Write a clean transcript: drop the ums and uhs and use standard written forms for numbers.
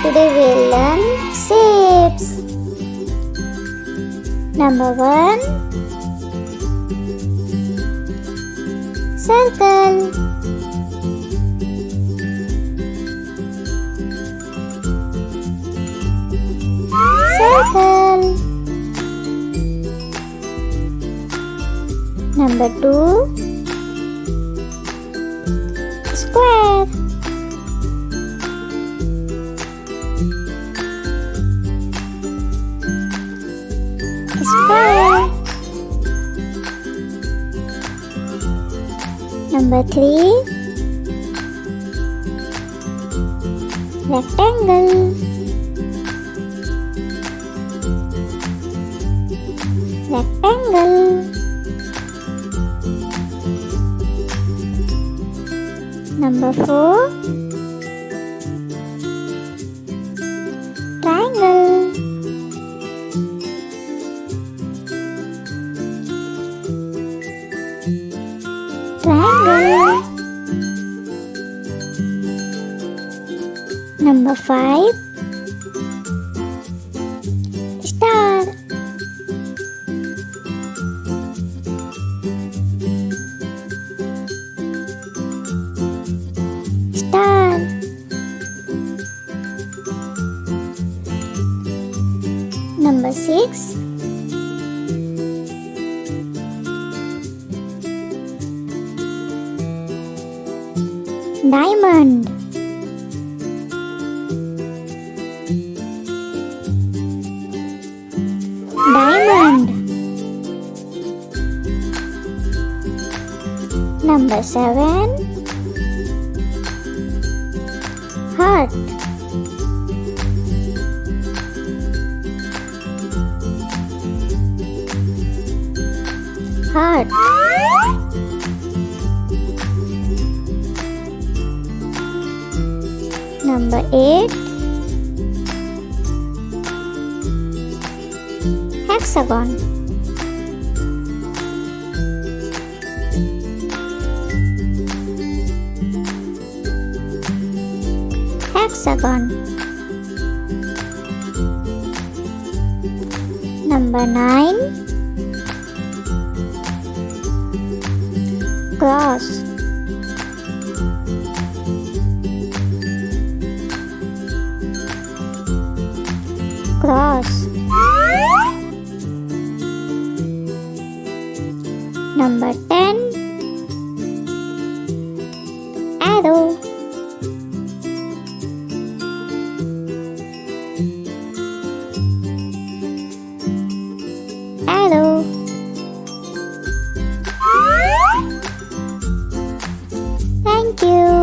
Today we'll learn shapes. Number 1. Circle. Circle. Number 2. Square. Square. Number 3. Rectangle. Rectangle. Number 4. Triangle. Triangle. Number 5. Star. Star. Number 6. Diamond. Diamond. Number 7. Heart. Heart. Number 8. Hexagon. Hexagon. Number 9. Cross. Cross. Number 10. Arrow. Arrow. Thank you.